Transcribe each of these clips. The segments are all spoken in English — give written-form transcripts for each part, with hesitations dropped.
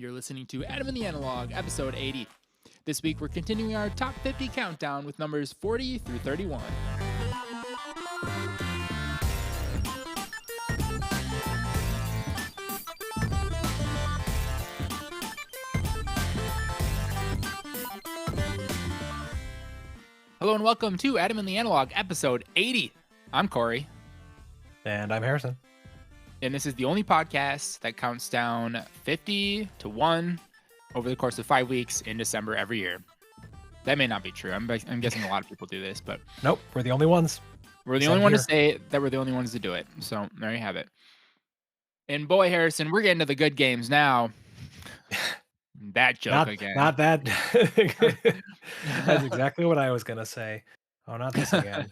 You're listening to Adam and the Analog, episode 80. This week we're continuing our top 50 countdown with numbers 40 through 31. Hello and welcome to Adam and the Analog, episode 80. I'm Corey. And I'm Harrison. And this is the only podcast that counts down 50 to 1 over the course of 5 weeks in December every year. That may not be true. I'm guessing a lot of people do this, but... Nope, we're the only ones. We're the only one to say that we're the only ones to do it. So there you have it. And boy, Harrison, we're getting to the good games now. That joke again. Not that. That's exactly what I was going to say. Oh, not this again.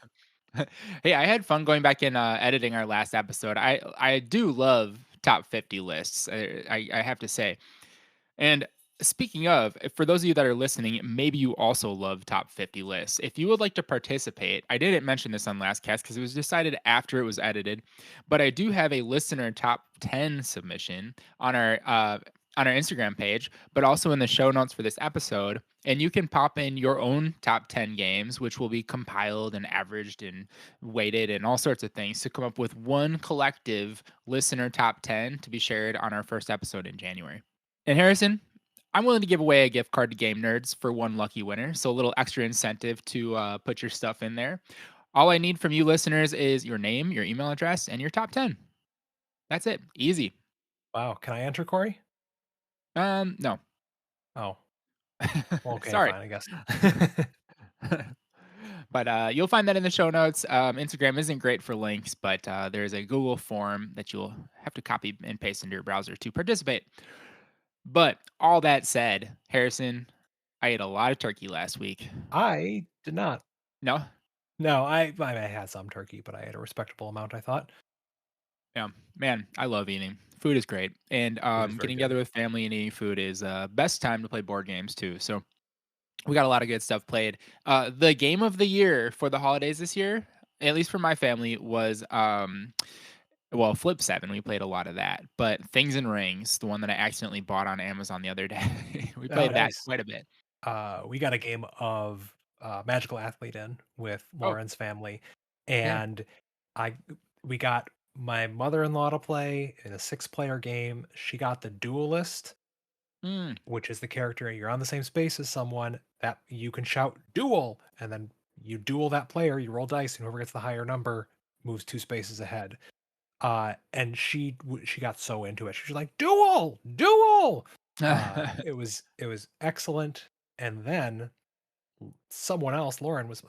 Hey, I had fun going back and editing our last episode. I do love top 50 lists, I have to say. And speaking of, for those of you that are listening, maybe you also love top 50 lists. If you would like to participate, I didn't mention this on last cast because it was decided after it was edited, but I do have a listener top 10 submission on our Instagram page, but also in the show notes for this episode. And you can pop in your own top 10 games, which will be compiled and averaged and weighted and all sorts of things to come up with one collective listener top 10 to be shared on our first episode in January. And Harrison, I'm willing to give away a gift card to GameNerdz for one lucky winner. So a little extra incentive to put your stuff in there. All I need from you listeners is your name, your email address, and your top 10. That's it. Easy. Wow. Can I enter, Corey? No. Oh. Well, okay, Sorry. fine, I guess. But you'll find that in the show notes. Instagram isn't great for links, but there's a Google form that you'll have to copy and paste into your browser to participate. But all that said, Harrison, I ate a lot of turkey last week. I did not. No? No, I had some turkey, but I ate a respectable amount, I thought. Yeah, man, I love eating. Food is great. And getting together with family and eating food is best time to play board games too. So we got a lot of good stuff played. The game of the year for the holidays this year, at least for my family, was Flip 7. We played a lot of that. But Things and Rings, the one that I accidentally bought on Amazon the other day, we played that quite a bit. We got a game of Magical Athlete in with Lauren's family. And we got my mother-in-law to play in a 6-player game. She got the Duelist, which is the character you're on the same space as someone that you can shout duel, and then you duel that player. You roll dice, and whoever gets the higher number moves 2 spaces ahead. And she got so into it. She was like, duel. It was excellent. And then someone else, Lauren was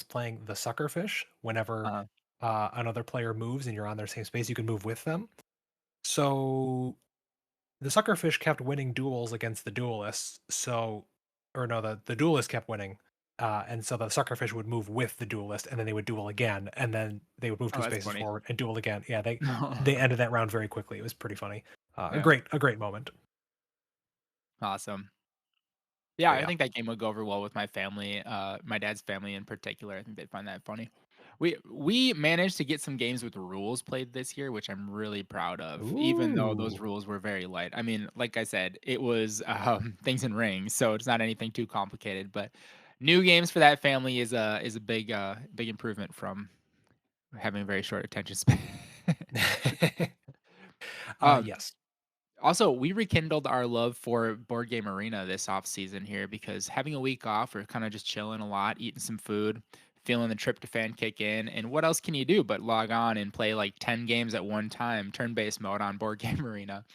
playing the Suckerfish. Whenever another player moves and you're on their same space, you can move with them. So the Suckerfish kept winning duels against the Duelists. The Duelist kept winning. And so the Suckerfish would move with the Duelist, and then they would duel again, and then they would move 2 spaces forward and duel again. Yeah, they ended that round very quickly. It was pretty funny. A great moment. Awesome. Yeah, I think that game would go over well with my family, my dad's family in particular. I think they'd find that funny. We managed to get some games with rules played this year, which I'm really proud of, even though those rules were very light. I mean, like I said, it was Things and Rings, so it's not anything too complicated. But new games for that family is a big improvement from having a very short attention span. Yes. Also, we rekindled our love for Board Game Arena this off season here because having a week off, we're kind of just chilling a lot, eating some food, feeling the tryptophan kick in. And what else can you do but log on and play like 10 games at one time, turn-based mode on Board Game Arena?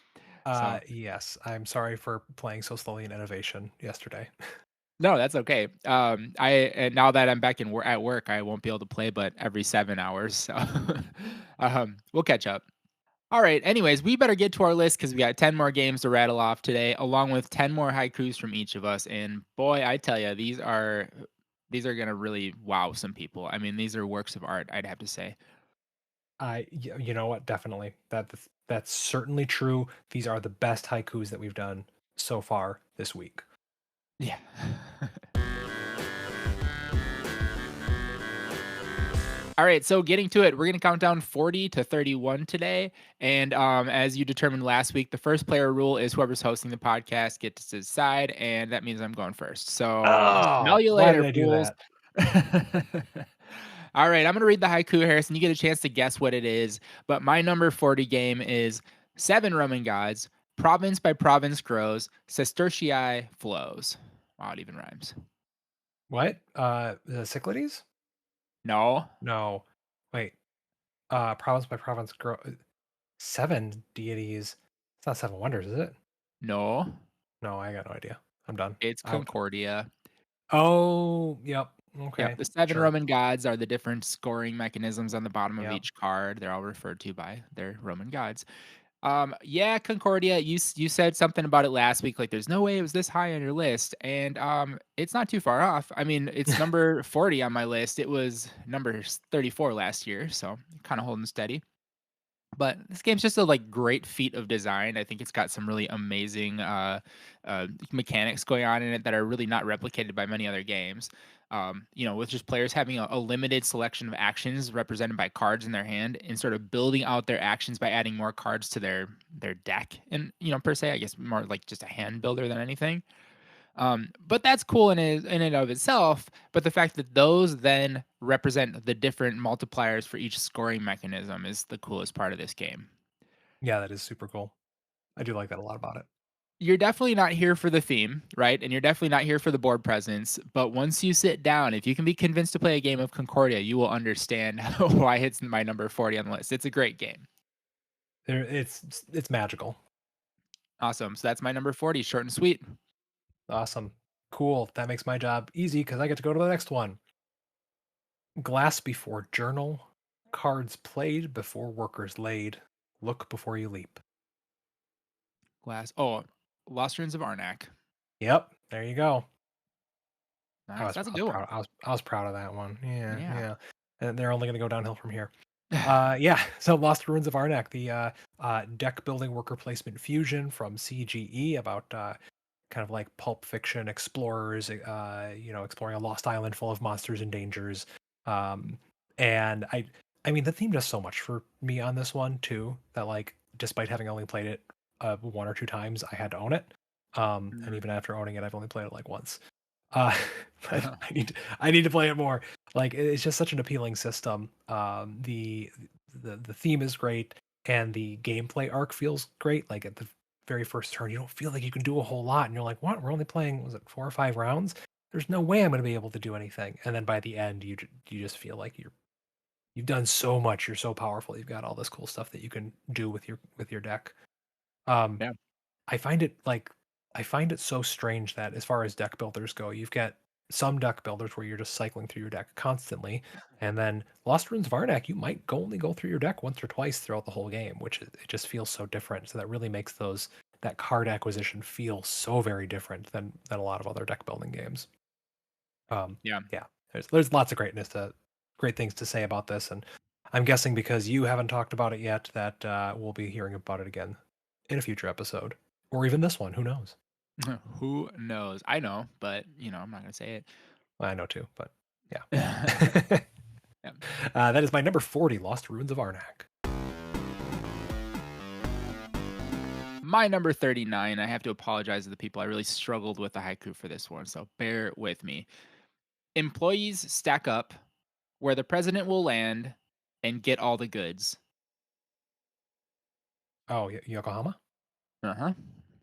Yes, I'm sorry for playing so slowly in Innovation yesterday. No, that's okay. And now that I'm back at work, I won't be able to play but every 7 hours. So we'll catch up. All right. Anyways, we better get to our list because we got 10 more games to rattle off today, along with 10 more haikus from each of us. And boy, I tell you, these are going to really wow some people. I mean, these are works of art, I'd have to say. You know what? Definitely. That's certainly true. These are the best haikus that we've done so far this week. Yeah. All right, so getting to it, we're gonna count down 40 to 31 today, and as you determined last week, the first player rule is whoever's hosting the podcast gets to decide, and that means I'm going first. So smell Oh, you why did later, I do fools. that? All right, I'm gonna read the haiku, Harrison. You get a chance to guess what it is, but my number 40 game is seven Roman gods, province by province grows, sestertii flows. Wow, it even rhymes. What? The Cyclades? No, No. Wait. Province by province grow. Seven deities. It's not seven wonders, is it? no, No, I got no idea. I'm done. it's Out. Concordia. Oh, yep. Yep, Okay, the 7 sure. Roman gods are the different scoring mechanisms on the bottom of Yep. each card. They're all referred to by their Roman gods. Yeah, Concordia, you said something about it last week, like, "There's no way it was this high on your list," and, it's not too far off. I mean, it's number 40 on my list. It was number 34 last year, so kinda holding steady. But this game's just a, like, great feat of design. I think it's got some really amazing, mechanics going on in it that are really not replicated by many other games. With just players having a limited selection of actions represented by cards in their hand and sort of building out their actions by adding more cards to their deck and, per se, I guess more like just a hand builder than anything. But that's cool in and of itself. But the fact that those then represent the different multipliers for each scoring mechanism is the coolest part of this game. Yeah, that is super cool. I do like that a lot about it. You're definitely not here for the theme, right? And you're definitely not here for the board presence. But once you sit down, if you can be convinced to play a game of Concordia, you will understand why it's my number 40 on the list. It's a great game. It's magical. Awesome. So that's my number 40, short and sweet. Awesome. Cool. That makes my job easy because I get to go to the next one. Glass before journal, cards played before workers laid. Look before you leap. Glass. Oh, Lost Ruins of Arnak. Yep, there you go. Nice. That's a good one. I was proud of that one. Yeah, Yeah. yeah. And they're only going to go downhill from here. Yeah. So Lost Ruins of Arnak, the deck building worker placement fusion from CGE about kind of like pulp fiction explorers, exploring a lost island full of monsters and dangers. Um, and I mean, the theme does so much for me on this one too. That like, despite having only played it one or two times, I had to own it. And Mhm. even after owning it, I've only played it like once. Uh, but I need to play it more. Like it's just such an appealing system. The theme is great, and the gameplay arc feels great. Like at the very first turn, you don't feel like you can do a whole lot, and you're like, "What? We're only playing was it 4 or 5 rounds? There's no way I'm going to be able to do anything." And then by the end, you just feel like you've done so much. You're so powerful. You've got all this cool stuff that you can do with your deck. Um, Yeah. I find it like I find it so strange that as far as deck builders go, you've got some deck builders where you're just cycling through your deck constantly, and then Lost Ruins of Arnak, you might only go through your deck once or twice throughout the whole game, it just feels so different. So that really makes that card acquisition feel so very different than a lot of other deck building games. Yeah. Yeah, there's lots of great things to say about this, and I'm guessing because you haven't talked about it yet that we'll be hearing about it again in a future episode, or even this one. Who knows? Who knows? I know, but I'm not gonna say I know too, but it. yeah. Yeah. That is my number 40, Lost Ruins of Arnak. My number 39, I have to apologize to the people. I really struggled with the haiku for this one, so bear with me. Employees stack up where the president will land and get all the goods. Oh, Yokohama? Uh-huh.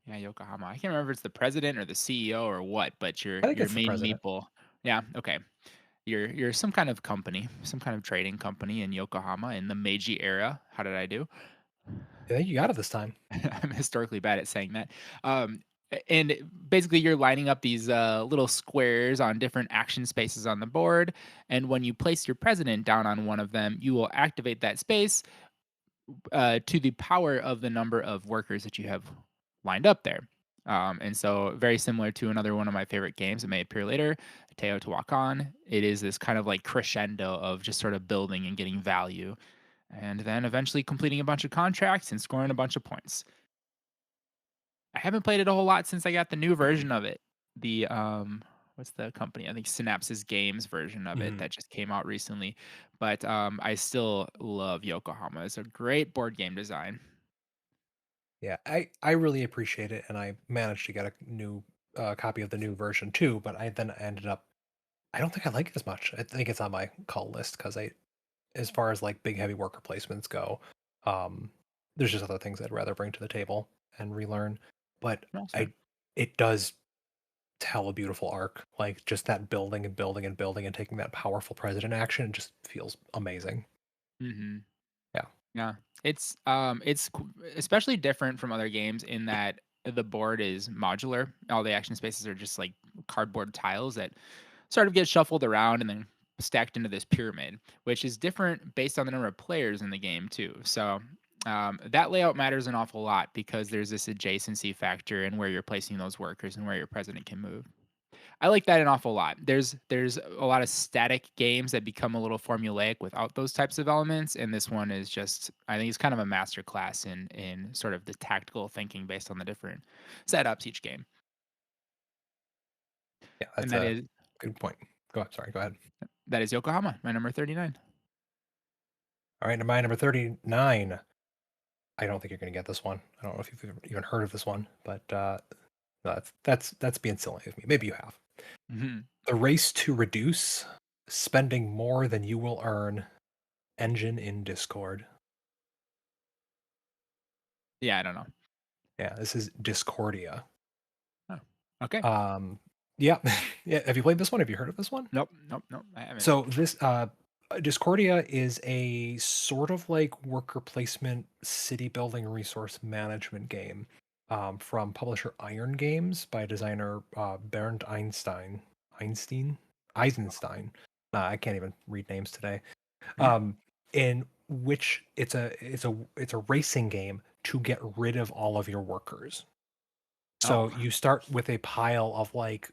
Yeah, Yokohama. I can't remember if it's the president or the CEO or what, but your I think your it's the main president. meeple. Yeah, okay. You're some kind of company, some kind of trading company in Yokohama in the Meiji era. How did I do? I think you got it this time. I'm historically bad at saying that. And basically, you're lining up these little squares on different action spaces on the board. And when you place your president down on one of them, you will activate that space to the power of the number of workers that you have lined up there. And so, very similar to another one of my favorite games that may appear later, Teotihuacan, it is this kind of like crescendo of just sort of building and getting value, and then eventually completing a bunch of contracts and scoring a bunch of points. I haven't played it a whole lot since I got the new version of it. The what's the company? I think Synapse's Games version of it Mhm. that just came out recently. But I still love Yokohama. It's a great board game design. Yeah, I really appreciate it, and I managed to get a new copy of the new version too. But I then ended up I don't think I like it as much. I think it's on my call list because as far as like big heavy worker placements go, um, there's just other things I'd rather bring to the table and relearn. But That's fair. I it does tell a beautiful arc, like just that building and building and building and taking that powerful president action. It just feels amazing. Hmm. Yeah. Yeah, especially different from other games in that the board is modular. All the action spaces are just like cardboard tiles that sort of get shuffled around and then stacked into this pyramid, which is different based on the number of players in the game too. So that layout matters an awful lot because there's this adjacency factor in where you're placing those workers and where your president can move. I like that an awful lot. There's a lot of static games that become a little formulaic without those types of elements, and this one is just I think it's kind of a master class in sort of the tactical thinking based on the different setups each game. Yeah, And that's a good point. Go ahead. Sorry, go ahead. that is Yokohama, my number 39. All right, my number 39. I don't think you're going to get this one. I don't know if you've even heard of this one, but no, that's being silly of me. Maybe you have. Mhm. The race to reduce spending more than you will earn. Engine in Discord. Yeah, I don't know. Yeah, this is Discordia. Oh, okay. Um, yeah, yeah. Have you played this one? Have you heard of this one? Nope, nope, nope, I haven't. So this Discordia is a sort of like worker placement city building resource management game from publisher Iron Games by designer Bernd Einstein Eisenstein. I can't even read names today. Mhm. Um, in which it's a racing game to get rid of all of your workers. So Oh. you start with a pile of like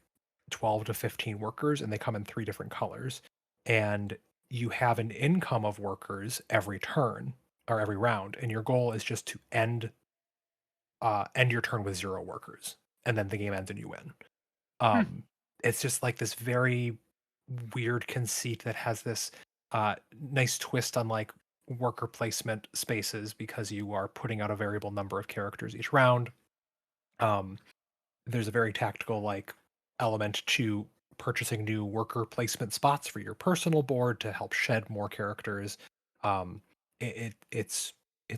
12 to 15 workers, and they come in three different colors. And you have an income of workers every turn or every round, and your goal is just to end your turn with zero workers, and then the game ends and you win. Hmm. Um, it's just like this very weird conceit that has this nice twist on like worker placement spaces because you are putting out a variable number of characters each round. Um, there's a very tactical like element to purchasing new worker placement spots for your personal board to help shed more characters. Um, it's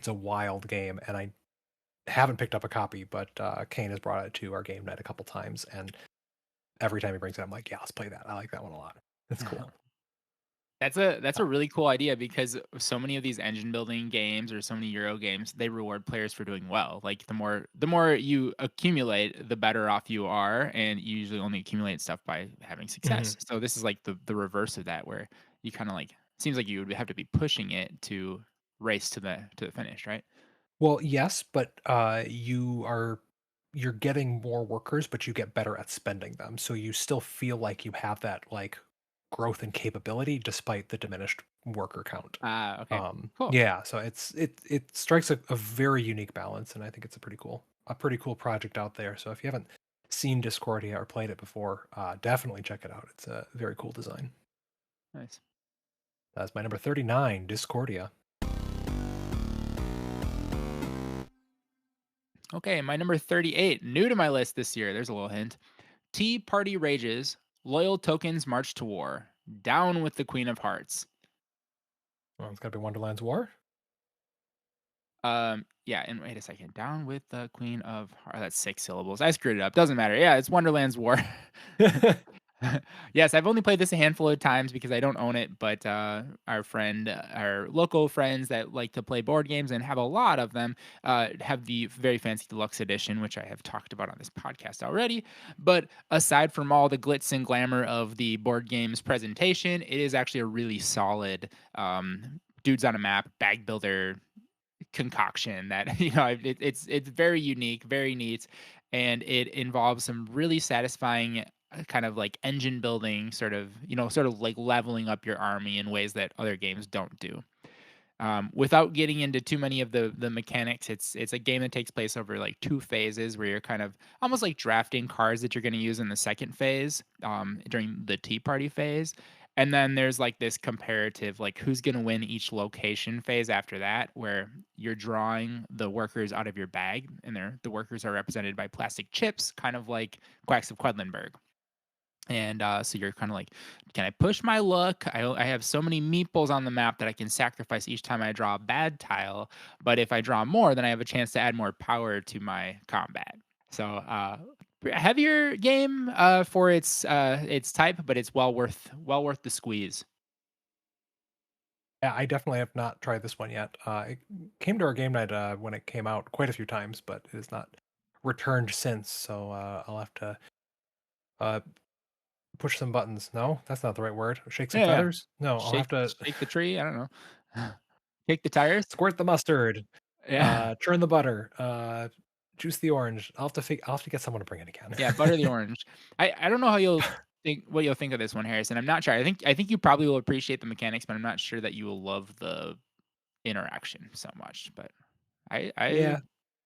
a wild game, and I haven't picked up a copy, but Kane has brought it to our game night a couple times, and every time he brings it, I'm like, yeah, let's play that. I like that one a lot. It's cool. That's a really cool idea because so many of these engine building games or so many Euro games, they reward players for doing well. Like the more you accumulate, the better off you are, and you usually only accumulate stuff by having Mhm. success. So this is like the reverse of that, where you kind of like seems like you would have to be pushing it to race to the finish, right? Well, yes, but you're getting more workers, but you get better at spending them. So you still feel like you have that like growth and capability despite the diminished worker count. Ah, okay, cool. Yeah, so it strikes a very unique balance, and I think it's a pretty cool project out there. So if you haven't seen Discordia or played it before, definitely check it out. It's a very cool design. Nice. That's my number 39, Discordia. Okay, my number 38, new to my list this year. There's a little hint. Tea Party rages, loyal tokens march to war. Down with the Queen of Hearts. Well, it's got to be Wonderland's War. Yeah, and wait a second. Down with the Queen of that's 6 syllables. I screwed it up. Doesn't matter. Yeah, it's Wonderland's War. Yes, I've only played this a handful of times because I don't own it, but our local friends that like to play board games and have a lot of them, have the very fancy deluxe edition, which I have talked about on this podcast already. But aside from all the glitz and glamour of the board game's presentation, it is actually a really solid dudes on a map bag builder concoction that it's very unique, very neat, and it involves some really satisfying kind of like engine building, sort of like leveling up your army in ways that other games don't do. Without getting into too many of the mechanics, it's a game that takes place over like two phases where you're kind of almost like drafting cards that you're going to use in the second phase during the tea party phase. And then there's like this comparative, like who's going to win each location phase after that, where you're drawing the workers out of your bag, and the workers are represented by plastic chips, kind of like Quacks of Quedlinburg. And so you're kind of like, can I push my luck? I have so many meeples on the map that I can sacrifice each time I draw a bad tile. But if I draw more, then I have a chance to add more power to my combat. So heavier game for its type, but it's well worth the squeeze. Yeah, I definitely have not tried this one yet. It came to our game night when it came out quite a few times, but it has not returned since. So I'll have to uh, push some buttons. No, that's not the right word. Shake some Yeah, feathers. No, I'll have to shake the tree. I don't know. Kick the tires. squirt the mustard, Yeah. churn the butter, juice the orange. I'll have to get someone to bring it again. Yeah, butter the orange. I don't know how you'll think what you'll think of this one, Harrison. I'm not sure. I think you probably will appreciate the mechanics, but I'm not sure that you will love the interaction so much. But I I Yeah,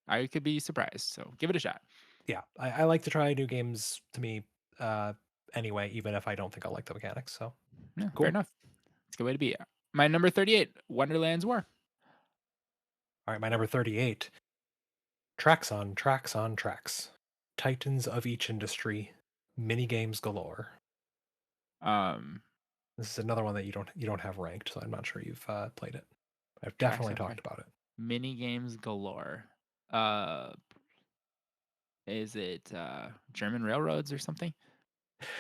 I could be surprised. So give it a shot. yeah. I like to try new games to me uh, anyway, even if I don't think I'll like the mechanics. So Yeah, fair cool. enough. It's a good way to be. My number 38, Wonderland's War. All right, my number 38. Tracks on tracks on tracks. Titans of each industry. Mini games galore. Um, This is another one that you don't have ranked, so I'm not sure you've played it. I've Tracks definitely on talked track. about it. Mini games galore. Uh, is it German railroads or something?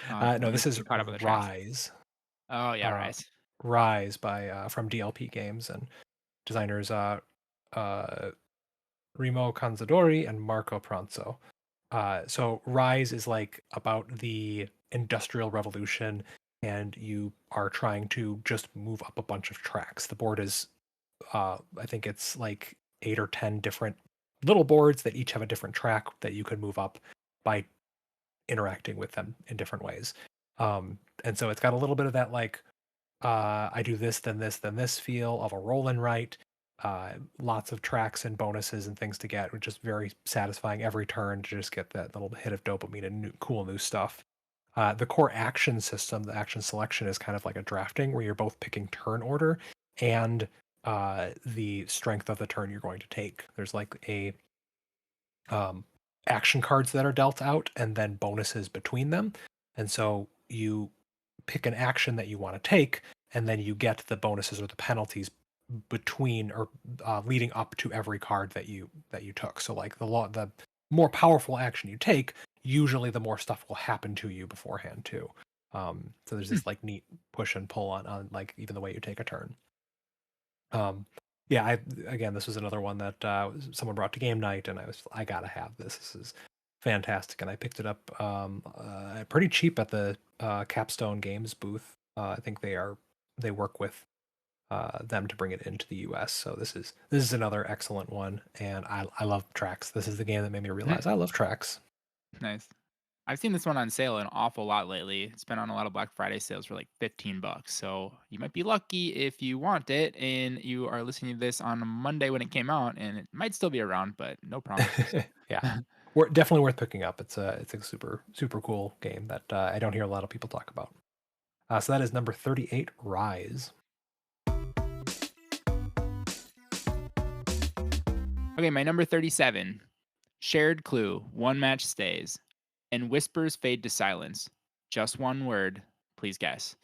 No, Let me this is get caught up with the tracks. Rise. Oh yeah, Uh, Rise. Rise by from DLP Games and designers uh, Remo Canzadori and Marco Pranzo. So Rise is like about the Industrial Revolution, and you are trying to just move up a bunch of tracks. The board is, I think it's like 8 or 10 different little boards that each have a different track that you can move up by interacting with them in different ways. And so it's got a little bit of that like I do this, then this, then this feel of a roll and write. Lots of tracks and bonuses and things to get, which is very satisfying every turn to just get that little hit of dopamine and cool new stuff. The core action system, the action selection, is kind of like a drafting where you're both picking turn order and the strength of the turn you're going to take. There's like a um, action cards that are dealt out and then bonuses between them. And so you pick an action that you want to take, and then you get the bonuses or the penalties between or leading up to every card that you took. So like the more powerful action you take, usually the more stuff will happen to you beforehand too. So there's Hmm. this like neat push and pull on like even the way you take a turn. Um, yeah, again, this was another one that someone brought to game night, and I gotta have this. This is fantastic, and I picked it up pretty cheap at the Capstone Games booth. I think they work with them to bring it into the U.S. So this is another excellent one, and I love tracks. This is the game that made me realize I love tracks. Nice. I've seen this one on sale an awful lot lately. It's been on a lot of Black Friday sales for like $15. So you might be lucky if you want it and you are listening to this on a Monday when it came out, and it might still be around, but no promises. Yeah, definitely worth picking up. It's a super super cool game that I don't hear a lot of people talk about. So that is number 38, Rise. Okay, my number 37. Shared clue, one match stays, and whispers fade to silence. Just one word. Please guess.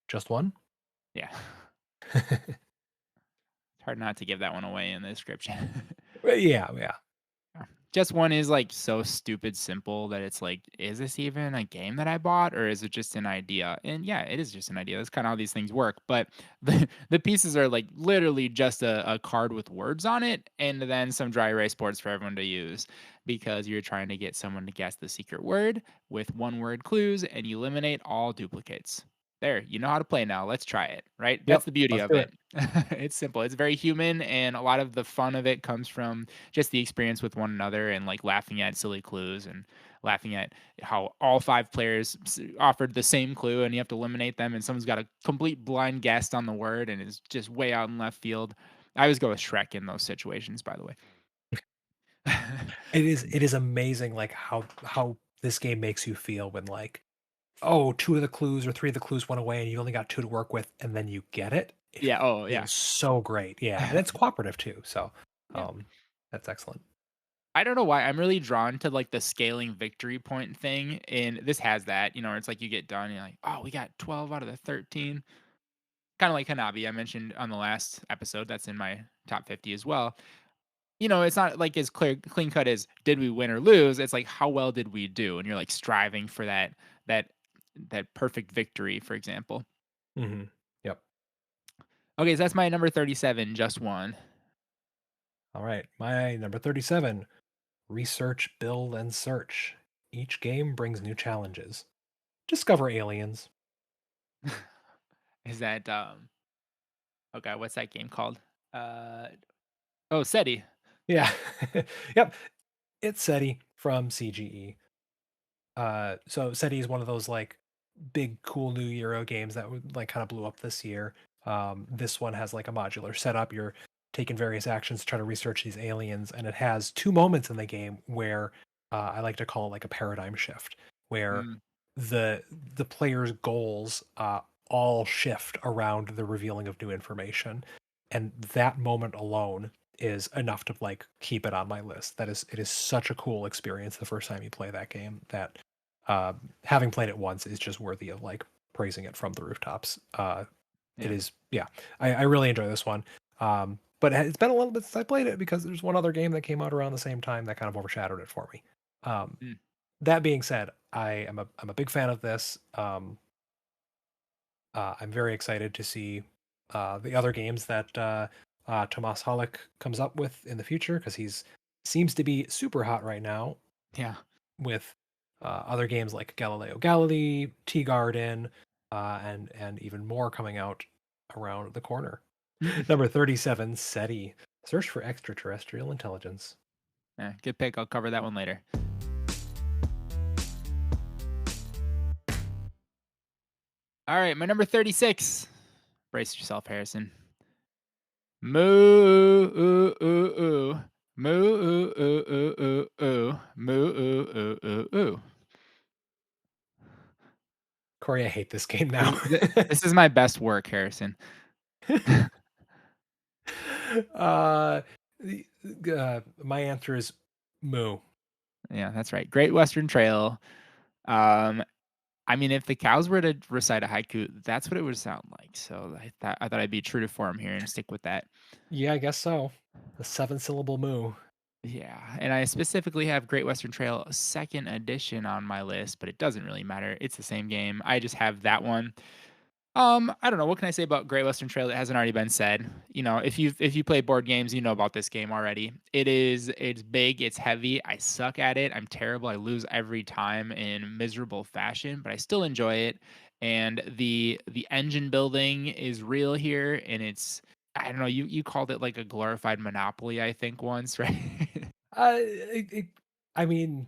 Just one? Yeah. It's hard not to give that one away in the description. Well, yeah, yeah. Yeah. Just one is like so stupid simple that it's like, is this even a game that I bought or is it just an idea? And yeah, it is just an idea. That's kind of how these things work. But the pieces are like literally just a card with words on it and then some dry erase boards for everyone to use because you're trying to get someone to guess the secret word with one word clues and you eliminate all duplicates. There, you know how to play now. Let's try it, right? That's Yep, the beauty let's of do it. it. It's simple. It's very human, and a lot of the fun of it comes from just the experience with one another and like laughing at silly clues and laughing at how all five players offered the same clue and you have to eliminate them, and someone's got a complete blind guess on the word and is just way out in left field. I always go with Shrek in those situations, by the way. It is amazing, like, how this game makes you feel when, like, oh, 2 of the clues or 3 of the clues went away and you only got 2 to work with, and then you get it. It Yeah. Oh, yeah. feels so great, yeah, and it's cooperative too, so, Yeah. um, that's excellent. I don't know why I'm really drawn to like the scaling victory point thing, and this has that, it's like you get done, and you're like, oh, we got 12 out of the 13. Kind of like Hanabi I mentioned on the last episode. That's in my top 50 as well. It's not like as clean cut as did we win or lose. It's like how well did we do, and you're like striving for that that perfect victory, for example. Mhm. Yep. Okay, so that's my number 37, just one. Alright, my number 37, research, build, and search. Each game brings new challenges. Discover aliens. Is that okay? What's that game called? Uh oh, SETI. Yeah. Yep, it's SETI from CGE. So SETI is one of those like big cool new Euro games that would like kind of blew up this year. This one has like a modular setup. You're taking various actions to try to research these aliens, and it has two moments in the game where I like to call it like a paradigm shift, where Mm, the the player's goals all shift around the revealing of new information, and that moment alone is enough to like keep it on my list. It is such a cool experience the first time you play that game that having played it once is just worthy of like praising it from the rooftops. It yeah. is, yeah. I really enjoy this one. But it's been a little bit since I played it because there's one other game that came out around the same time that kind of overshadowed it for me. Mm, That being said, I'm a big fan of this. I'm very excited to see the other games that Tomas Halik comes up with in the future because he's seems to be super hot right now yeah. with other games like Galileo Galilei, Tea Garden, and even more coming out around the corner. Number 37, SETI. Search for extraterrestrial intelligence. Yeah, good pick. I'll cover that one later. All right, my number 36. Brace yourself, Harrison. Moo ooh ooh ooh. Moo ooh ooh ooh ooh ooh. Moo ooh ooh ooh ooh. Corey, I hate this game now. This is my best work, Harrison. uh, my answer is Moo. Yeah, that's right. Great Western Trail. Um, I mean, if the cows were to recite a haiku, that's what it would sound like. So I thought I'd be true to form here and stick with that. Yeah, I guess so. The seven syllable Moo. Yeah, and I specifically have Great Western Trail 2nd edition on my list, but it doesn't really matter. It's the same game. I just have that one. I don't know. What can I say about Great Western Trail that hasn't already been said? If you play board games, you know about this game already. It's big, it's heavy. I suck at it. I'm terrible. I lose every time in miserable fashion, but I still enjoy it. And the engine building is real here, and it's I don't know. You called it like a glorified Monopoly, I think once, right? I mean,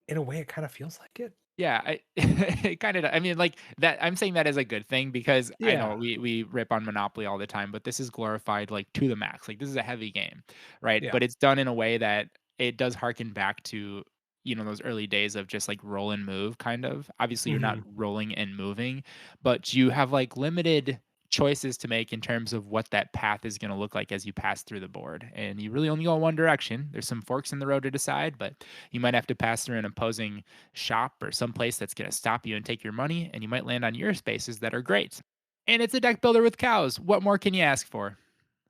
in a way, it kind of feels like it. Yeah, I it kinda I mean, like, that I'm saying that as a good thing because I know Yeah. we rip on Monopoly all the time, but this is glorified, like, to the max, like, this is a heavy game, right? Yeah. But it's done in a way that it does harken back to, those early days of just, like, roll and move, kind of. Obviously, you're not Hmm. rolling and moving, but you have, like, limited choices to make in terms of what that path is gonna look like as you pass through the board, and you really only go one direction. There's some forks in the road to decide, but you might have to pass through an opposing shop or some place that's going to stop you and take your money, and you might land on your spaces that are great. And it's a deck builder with cows. What more can you ask for?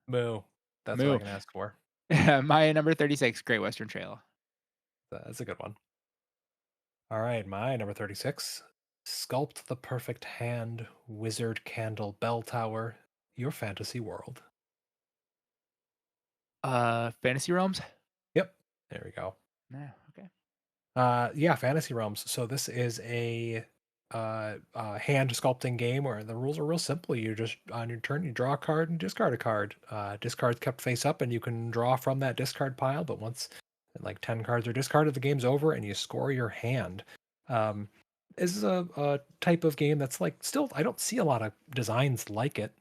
Moo. That's what I Moo. can ask for. My number 36, Great Western Trail. That's a good one. All right, my number 36. Sculpt the perfect hand, wizard candle bell tower, your fantasy world. Fantasy Realms? Yep. There we go. Yeah, okay. Yeah, fantasy realms. So this is a hand sculpting game where the rules are real simple. You just on your turn, you draw a card and discard a card. Discard's kept face up, and you can draw from that discard pile. But once like 10 cards are discarded, the game's over, and you score your hand. Um, this is a type of game that's like still I don't see a lot of designs like it.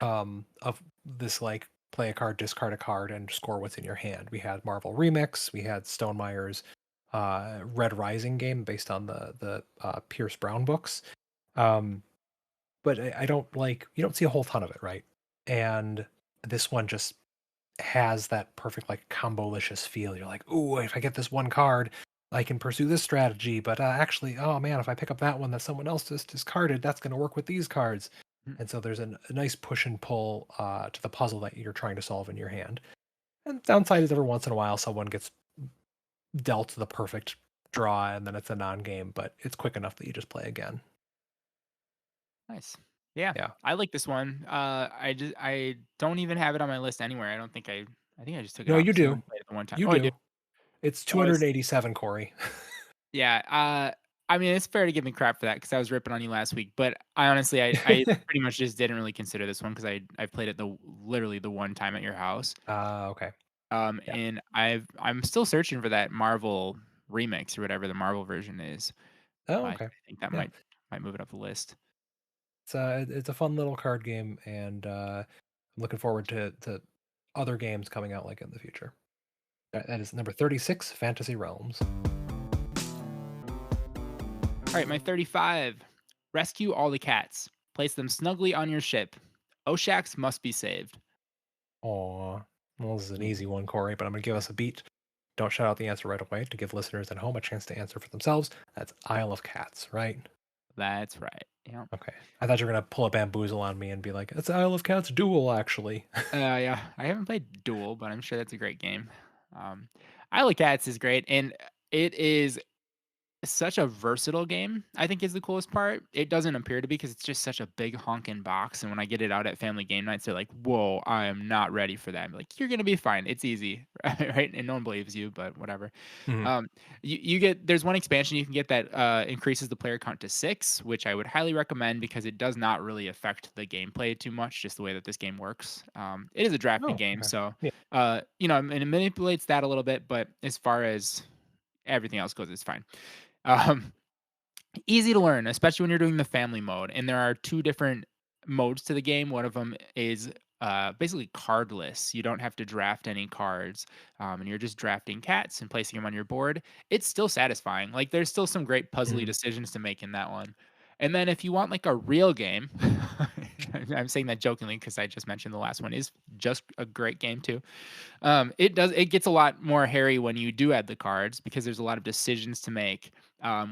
Of this like play a card, discard a card, and score what's in your hand. We had Marvel Remix, we had Stonemeyer's Red Rising game based on the Pierce Brown books. Um, but I don't like you don't see a whole ton of it, right? And this one just has that perfect like combolicious feel. You're like, ooh, if I get this one card, I can pursue this strategy. But actually, oh man, if I pick up that one that someone else just discarded, that's going to work with these cards. Mm, And so there's a nice push and pull to the puzzle that you're trying to solve in your hand. And downside is every once in a while someone gets dealt the perfect draw, and then it's a non-game, but it's quick enough that you just play again. nice. Yeah, Yeah. I like this one. I don't even have it on my list anywhere. I think I just took it No, off you because I do. only played it the one time. You Oh, I do. do. It's Oh, it's 287, Corey. yeah. I mean, it's fair to give me crap for that because I was ripping on you last week. But I honestly, I pretty much just didn't really consider this one because I played it the literally the one time at your house. Okay. Yeah. And I'm still searching for that Marvel remix or whatever the Marvel version is. Oh, I okay. think that Yeah. might move it up the list. It's a fun little card game, and I'm looking forward to other games coming out like in the future. That is number 36, Fantasy Realms. All right, my 35. Rescue all the cats. Place them snugly on your ship. Oshaks must be saved. Aw. Well, this is an Yeah, easy one, Corey, but I'm going to give us a beat. Don't shout out the answer right away to give listeners at home a chance to answer for themselves. That's Isle of Cats, right? that's right. Yeah. Okay. I thought you were going to pull a bamboozle on me and be like, it's Isle of Cats Duel, actually. Yeah. I haven't played Duel, but I'm sure that's a great game. Isle of Cats is great, and it is such a versatile game, I think is the coolest part. It doesn't appear to be because it's just such a big honking box, and when I get it out at family game nights, they're like, "Whoa, I am not ready for that." I'm like, "You're gonna be fine. It's easy." Right? And no one believes you, but whatever. Mhm. You get there's one expansion you can get that increases the player count to 6, which I would highly recommend because it does not really affect the gameplay too much, just the way that this game works. It is a drafting Oh, game, okay. so Yeah. and it manipulates that a little bit, but as far as everything else goes, it's fine. Um, Easy to learn, especially when you're doing the family mode, and there are 2 different modes to the game. One of them is, basically cardless. You don't have to draft any cards, and you're just drafting cats and placing them on your board. It's still satisfying, like, there's still some great puzzly Mhm. decisions to make in that one. And then if you want, like, a real game I'm saying that jokingly because I just mentioned the last one is just a great game too. It gets a lot more hairy when you do add the cards because there's a lot of decisions to make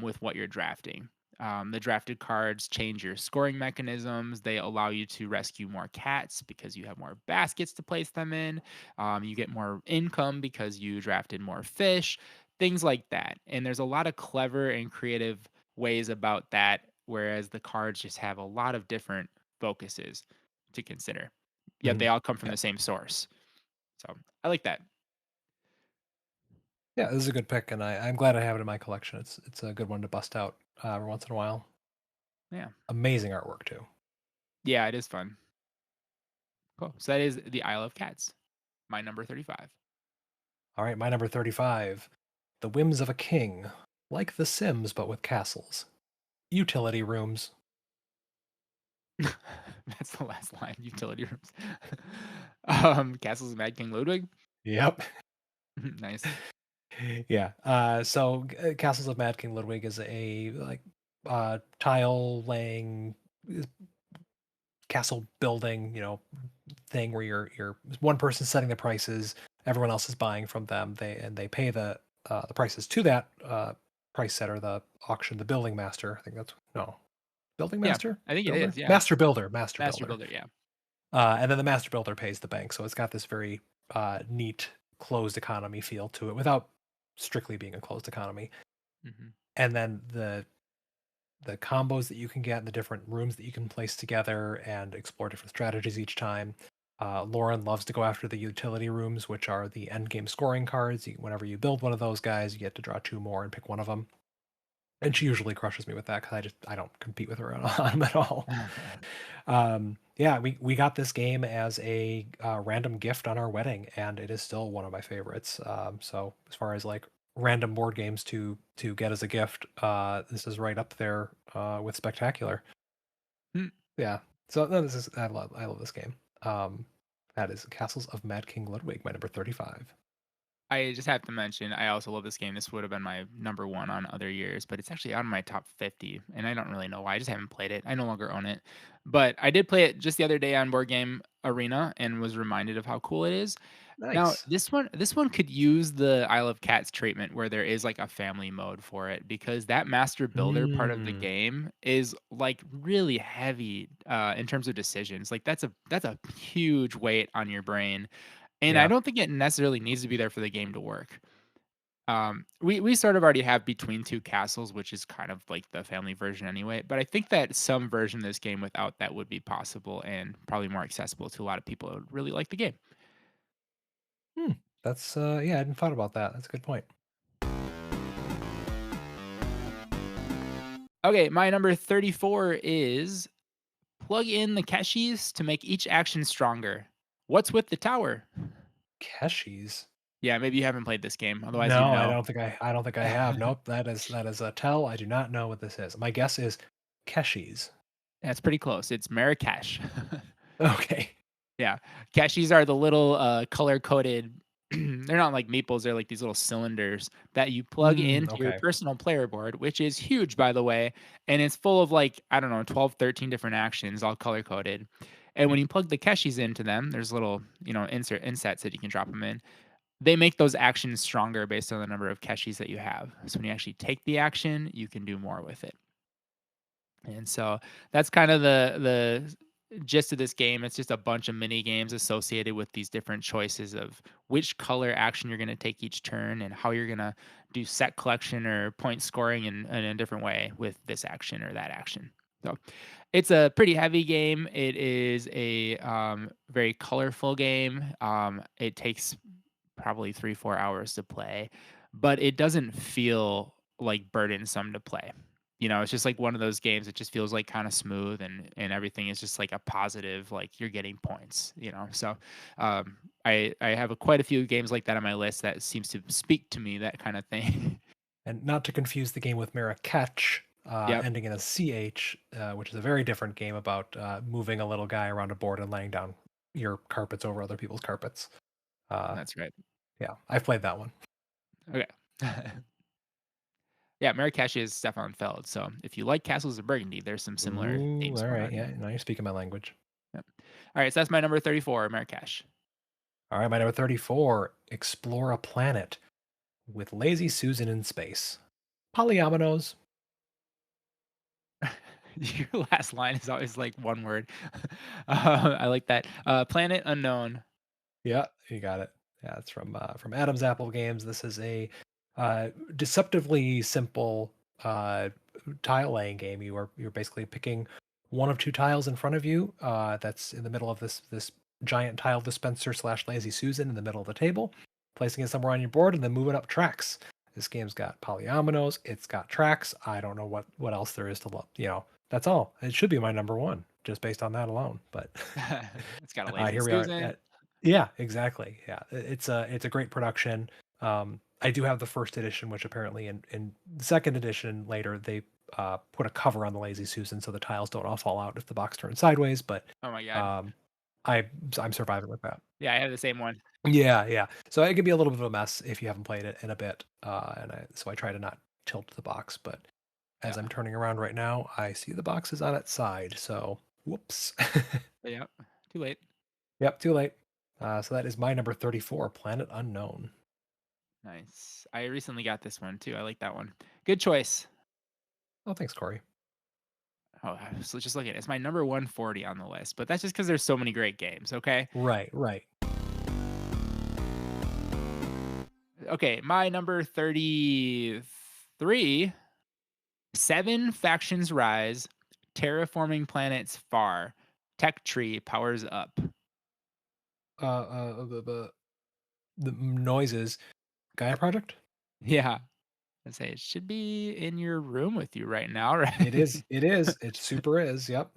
with what you're drafting. The drafted cards change your scoring mechanisms. They allow you to rescue more cats because you have more baskets to place them in. You get more income because you drafted more fish, things like that. And there's a lot of clever and creative ways about that, whereas the cards just have a lot of different focuses to consider. Yet they Mhm. all come from Yeah. the same source. So I like that. Yeah, this is a good pick, and I'm glad I have it in my collection. It's a good one to bust out every once in a while. Yeah. Amazing artwork too. Yeah, it is fun. Cool. So that is the Isle of Cats, my number 35. All right, my number 35, The Whims of a King, like The Sims but with castles, utility rooms. That's the last line, utility rooms. Castles of Mad King Ludwig. Yep. Nice. Yeah. Castles of Mad King Ludwig is a like tile laying castle building, thing where you're one person setting the prices, everyone else is buying from them. They pay the prices to that price setter, the auction, the building master. I think that's no building Yeah, master, I think it builder, is. Yeah. master Master builder, Builder. Yeah. and then the master builder pays the bank. So it's got this very neat closed economy feel to it, without strictly being a closed economy. Hmm. And then the combos that you can get, and the different rooms that you can place together and explore different strategies each time. Lauren loves to go after the utility rooms, which are the end game scoring cards. Whenever you build one of those guys, you get to draw 2 more and pick one of them. and she usually crushes me with that because I don't compete with her on, on 'em at all. Yeah, we got this game as a random gift on our wedding, and it is still one of my favorites. So as far as like random board games to get as a gift, this is right up there with Spectacular. Hmm. Yeah. So no, this is I love this game. Um, that is Castles of Mad King Ludwig, my number 35. I just have to mention, I also love this game. This would have been my number one on other years, but it's actually out of my top 50, and I don't really know why. I just haven't played it. I no longer own it, but I did play it just the other day on Board Game Arena and was reminded of how cool it is. Now, Nice. this one could use the Isle of Cats treatment where there is like a family mode for it because that master builder part of the Mm, game is like really heavy in terms of decisions. Like that's a huge weight on your brain, and I yeah. don't think it necessarily needs to be there for the game to work. We sort of already have Between Two Castles, which is kind of like the family version anyway. But I think that some version of this game without that would be possible and probably more accessible to a lot of people that would really like the game. Hmm. That's yeah, I hadn't thought about that. That's a good point. Okay, my number 34 is plug in the Keshis to make each action stronger. What's with the tower? Keshies. Yeah, maybe you haven't played this game, otherwise you'd No, know. I don't think I have. Nope, that is a tell. I do not know what this is. My guess is Keshies. That's pretty close. It's Marrakesh. Okay. Yeah. Cashews are the little, color-coded they're not like meeples, they're like these little cylinders that you plug Mm, into your okay. personal player board, which is huge, by the way, and it's full of, like, I don't know, 12, 13 different actions, all color-coded, and when you plug the Keshis into them, there's little, insets that you can drop them in. They make those actions stronger based on the number of Keshis that you have. So when you actually take the action, you can do more with it. And so that's kind of the gist of this game. It's just a bunch of mini games associated with these different choices of which color action you're going to take each turn and how you're going to do set collection or point scoring in a different way with this action or that action. So it's a pretty heavy game. It is a very colorful game. It takes probably 3-4 hours to play, but it doesn't feel like burdensome to play. It's just like one of those games that just feels like kind of smooth and everything is just like a positive, like you're getting points. So I have quite a few games like that on my list that seems to speak to me, that kind of thing. And not to confuse the game with Marrakech, Yep, ending in a CH, which is a very different game about moving a little guy around a board and laying down your carpets over other people's carpets. Uh, that's right. yeah, I've played that one. Okay. Yeah, Marrakesh is Stefan Feld. So if you like Castles of Burgundy, there's some similar Ooh, themes all going right. on Yeah, here. now you're speaking my language. Yep. All right, so that's my number 34, Marrakesh. All right, my number 34, Explore a Planet with Lazy Susan in Space. Polyominoes. Your last line is always like one word. I like that. Planet Unknown. Yeah, you got it. Yeah, it's from Adam's Apple Games. This is a deceptively simple uh, tile laying game. You're basically picking one of two tiles in front of you. That's in the middle of this giant tile dispenser slash lazy Susan in the middle of the table, placing it somewhere on your board, and then moving up tracks. This game's got polyominoes. It's got tracks. I don't know what else there is to love. That's all. It should be my number one just based on that alone. But It's got a lazy here we are. Susan. Yeah, exactly. Yeah, it's a great production. I do have the first edition, which apparently in the second edition later they put a cover on the Lazy Susan so the tiles don't all fall out if the box turns sideways. But Oh my god. um, I I'm surviving with that. Yeah, I have the same one. Yeah, yeah. So it can be a little bit of a mess if you haven't played it in a bit, so I try to not tilt the box. But as Yeah. I'm turning around right now, I see the box is on its side. So whoops. Yeah. Too late. Yep, too late. So that is my number 34, Planet Unknown. Nice. I recently got this one too. I like that one. Good choice. Oh, thanks, Corey. Oh, so just look at it. It's my number 140 on the list, but that's just because there's so many great games. Okay. Right, right. Okay. My number 33. Seven factions rise, terraforming planets far. Tech tree powers up. The noises. Gaia Project? Yeah. I say it should be in your room with you right now, right? It super is, yep.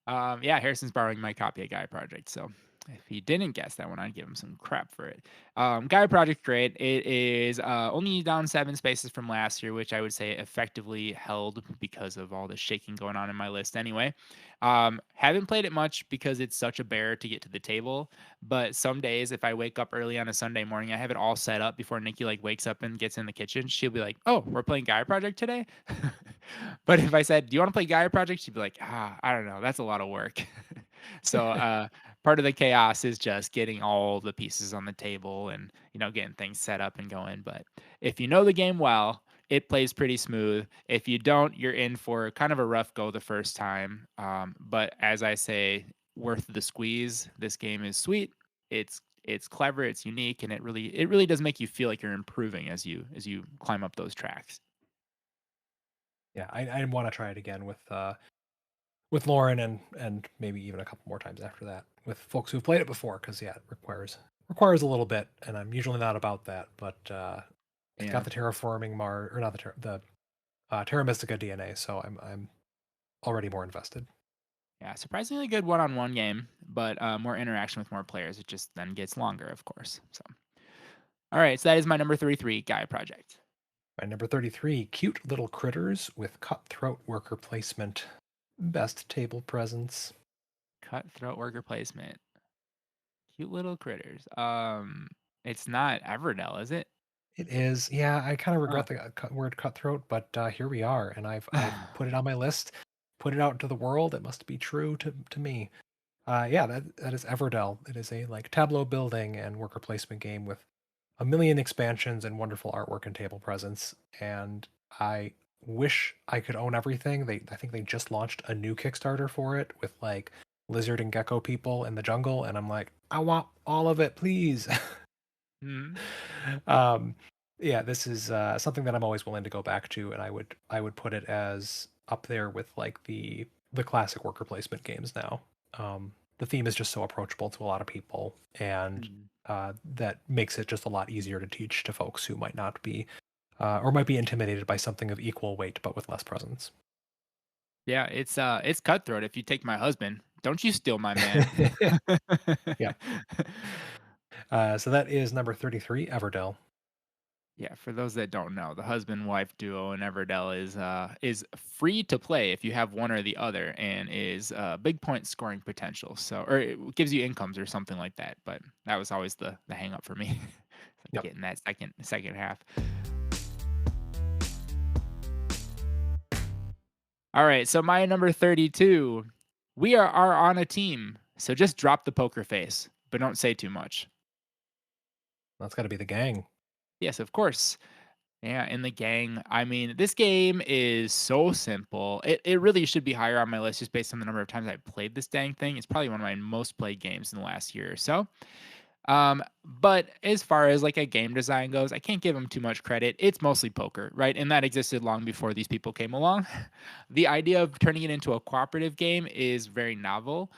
Yeah, Harrison's borrowing my copy of Guy Project, so if he didn't guess that one, I'd give him some crap for it. Guy Project, great. It is only down 7 spaces from last year, which I would say effectively held because of all the shaking going on in my list anyway. Haven't played it much because it's such a bear to get to the table, but some days if I wake up early on a Sunday morning, I have it all set up before Nikki like wakes up and gets in the kitchen. She'll be like, "Oh, we're playing Guy Project today." But if I said, "Do you wanna play Gaia Project?" She'd be like, "Ah, I don't know, that's a lot of work." So, part of the chaos is just getting all the pieces on the table and, getting things set up and going, but if you know the game well, it plays pretty smooth. If you don't, you're in for kind of a rough go the first time, but as I say, worth the squeeze. This game is sweet, it's clever, it's unique, and it really does make you feel like you're improving as you climb up those tracks. Yeah, I wanna try it again with Lauren and maybe even a couple more times after that with folks who've played it before, because yeah, it requires a little bit, and I'm usually not about that, but, it's got Yeah. the terraforming Mar or not Terra Mystica DNA, so I'm already more invested. Yeah, surprisingly good one-on-one game, but more interaction with more players. It just then gets longer, of course. So, all right, so that is my number 33 Gaia Project. My number 33, cute little critters with cutthroat worker placement. Best table presence. Cutthroat worker placement. Cute little critters. It's not Everdell, is it? It is, yeah, I kind of Oh. regret the word cutthroat, but here we are, and I've put it on my list, put it out into the world. It must be true to me. Yeah, that is Everdell. It is a like tableau building and worker placement game with a million expansions and wonderful artwork and table presence. And I wish I could own everything. I think they just launched a new Kickstarter for it with like lizard and gecko people in the jungle, and I'm like, I want all of it, please. Hmm. um, yeah, this is something that I'm always willing to go back to, and I would put it as up there with like the classic worker placement games now. The theme is just so approachable to a lot of people, and that makes it just a lot easier to teach to folks who might not be or might be intimidated by something of equal weight but with less presence. Yeah, it's cutthroat. If you take my husband, don't you steal my man. Yeah. So that is number 33, Everdell. Yeah, for those that don't know, the husband-wife duo in Everdell is free to play if you have one or the other, and is big point scoring potential. So, or it gives you incomes or something like that. But that was always the hang up for me, Yep. getting that second half. All right, so my number 32, we are on a team, so just drop the poker face, but don't say too much. That's got to be the gang. Yes, of course. Yeah, in the gang. I mean, this game is so simple. It really should be higher on my list just based on the number of times I played this dang thing. It's probably one of my most played games in the last year or so. But as far as like a game design goes, I can't give them too much credit. It's mostly poker, right? And that existed long before these people came along. The idea of turning it into a cooperative game is very novel,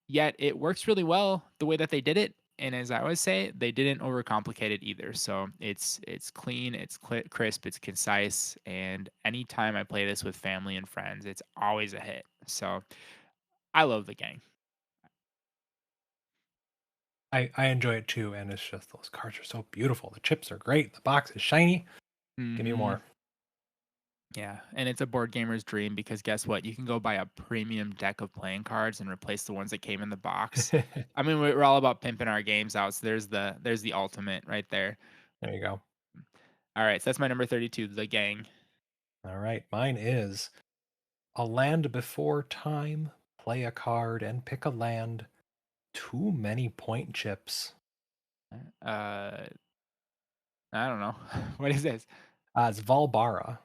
yet it works really well the way that they did it. And as I always say, they didn't overcomplicate it either. So it's clean, it's crisp, it's concise, and anytime I play this with family and friends, it's always a hit. So I love the game. I enjoy it too, and it's just those cards are so beautiful. The chips are great. The box is shiny. Give me Hmm. more. Yeah, and it's a board gamer's dream because guess what? You can go buy a premium deck of playing cards and replace the ones that came in the box. There I mean, we're all about pimping our games out. So there's the ultimate right there. you go. All right, so that's my number 32, the gang. All right, mine is a land before time. Play a card and pick a land. Too many point chips. Uh, I don't know. What is this? It's Valbara.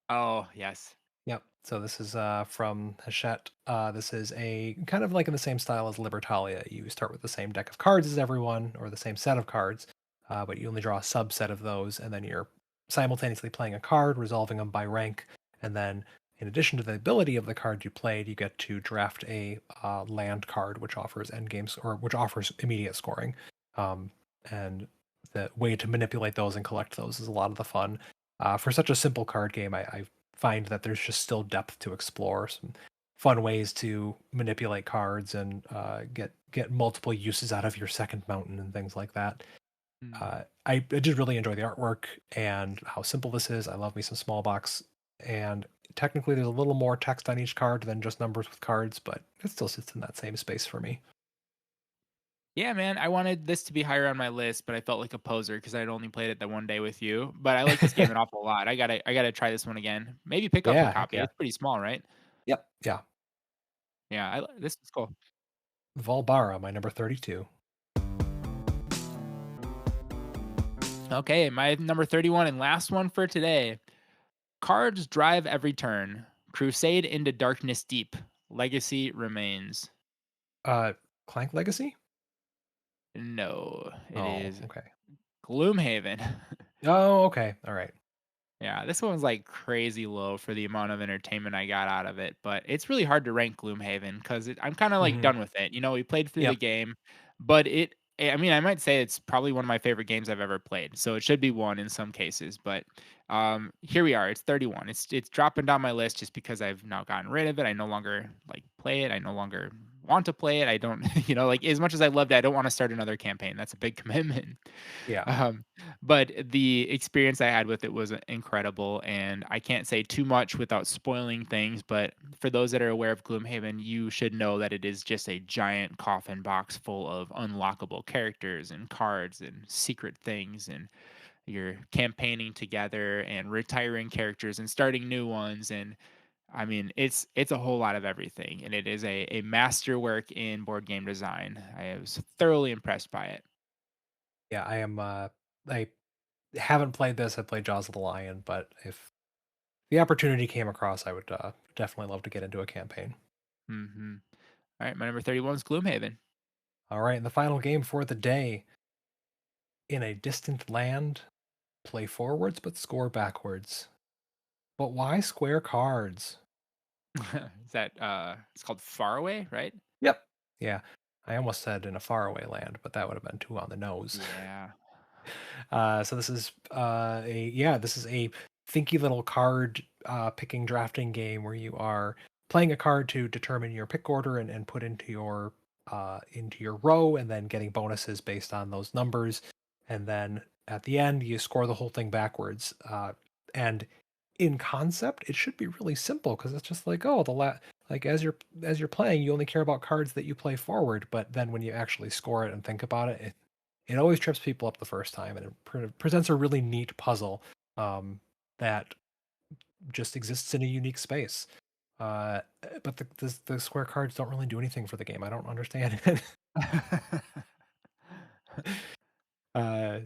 Oh, yes. Yep. So this is from Hachette. This is a kind of like in the same style as Libertalia. You start with the same deck of cards as everyone, or the same set of cards, but you only draw a subset of those, and then you're simultaneously playing a card, resolving them by rank, and then in addition to the ability of the card you played, you get to draft a land card, which offers end games or which offers immediate scoring. And the way to manipulate those and collect those is a lot of the fun. For such a simple card game, I find that there's just still depth to explore, some fun ways to manipulate cards and get multiple uses out of your second mountain and things like that. Mm. I just really enjoy the artwork and how simple this is. I love me some small box, and technically there's a little more text on each card than just numbers with cards, but it still sits in that same space for me. Yeah, man, I wanted this to be higher on my list, but I felt like a poser because I'd only played it that one day with you. But I like this game an awful lot. I gotta try this one again. Maybe pick up a Yeah, heck copy. yeah. It's pretty small, right? Yep. Yeah. Yeah, this is cool. Valbara, my number 32. Okay, my number 31 and last one for today. Cards drive every turn. Crusade into darkness deep. Legacy remains. Uh, Clank Legacy? No, it Oh, is okay. Gloomhaven. Oh, okay. All right. Yeah, this one's like crazy low for the amount of entertainment I got out of it, but it's really hard to rank Gloomhaven because I'm kind of like Mhm. done with it. You know, we played through the Yep. game, but I mean, I might say it's probably one of my favorite games I've ever played. So it should be one in some cases, but here we are. It's 31. It's dropping down my list just because I've now gotten rid of it. I no longer like play it. I no longer want to play it. I don't, like as much as I loved it, I don't want to start another campaign. That's a big commitment. Yeah. Um, but the experience I had with it was incredible, and I can't say too much without spoiling things, but for those that are aware of Gloomhaven, you should know that it is just a giant coffin box full of unlockable characters and cards and secret things, and you're campaigning together and retiring characters and starting new ones, and I mean, it's a whole lot of everything, and it is a masterwork in board game design. I was thoroughly impressed by it. Yeah, I haven't played this. I played Jaws of the Lion, but if the opportunity came across, I would definitely love to get into a campaign. Mhm. Alright, my number 31 is Gloomhaven. All right, and the final game for the day. In a distant land, play forwards but score backwards. But why square cards? Is that, it's called Faraway, right? Yep. Yeah. I almost said in a faraway land, but that would have been too on the nose. Yeah. So this is this is a thinky little card picking drafting game where you are playing a card to determine your pick order and put into your row and then getting bonuses based on those numbers. And then at the end you score the whole thing backwards. And in concept, it should be really simple because it's just like, oh, like as you're playing, you only care about cards that you play forward, but then when you actually score it and think about it, it always trips people up the first time, and it presents a really neat puzzle that just exists in a unique space. But the square cards don't really do anything for the game. I don't understand it.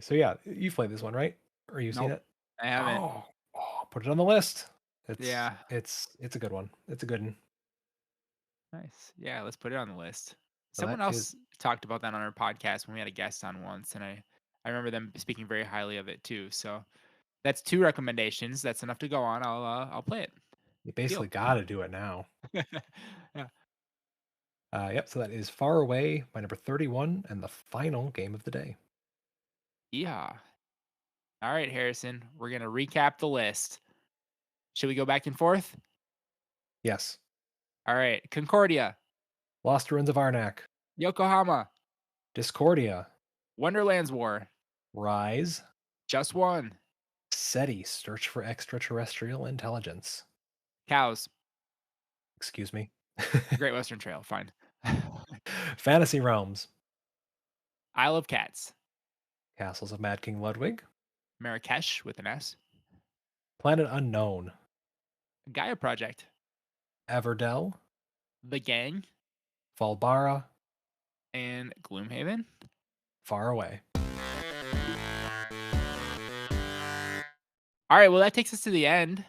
So yeah, you've played this one, right? Or you've seen Nope, it? I haven't. Put it on the list. Yeah, It's a good one. It's a good one. nice. Yeah, let's put it on the list. So Someone that is else talked about that on our podcast when we had a guest on once, and I remember them speaking very highly of it too, so that's 2 recommendations, that's enough to go on, I'll play it. you Deal. basically got to do it now. Yeah. Yep. So that is Far Away, my number 31, and the final game of the day. Yeah. Alright, Harrison, we're gonna recap the list. Should we go back and forth? Yes. Alright, Concordia, Lost Ruins of Arnak, Yokohama, Discordia, Wonderland's War, Rise, Just One, SETI, Search for Extraterrestrial Intelligence. Cows, Excuse me. Great Western Trail, fine. Fantasy Realms, Isle of Cats, Castles of Mad King Ludwig, Marrakesh with an S, Planet Unknown, Gaia Project, Everdell, The Gang, Valbara, and Gloomhaven. Far Away. All right, well that takes us to the end.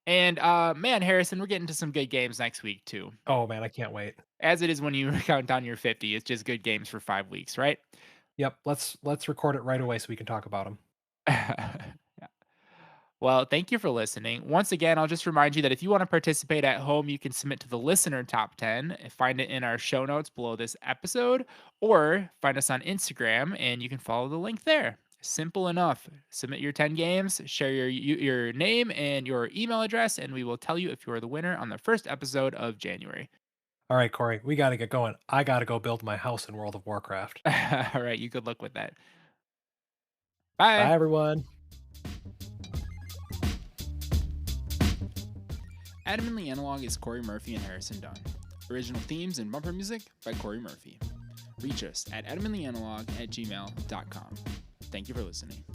And man, Harrison, we're getting to some good games next week too. Oh man, I can't wait. As it is when you count down your 50, it's just good games for 5 weeks, right? Yep, let's record it right away so we can talk about them. Yeah. Well, thank you for listening. Once again, I'll just remind you that if you want to participate at home, you can submit to the listener top 10. Find it in our show notes below this episode, or find us on Instagram and you can follow the link there. Simple enough. Submit your 10 games, share your name and your email address, and we will tell you if you are the winner on the first episode of January. All right, Corey, we got to get going. I got to go build my house in World of Warcraft. All right, you good luck with that. Bye. Bye, everyone. Adamantly Analog is Corey Murphy and Harrison Dunn. Original themes and bumper music by Corey Murphy. Reach us at adamantlyanalog@gmail.com. Thank you for listening.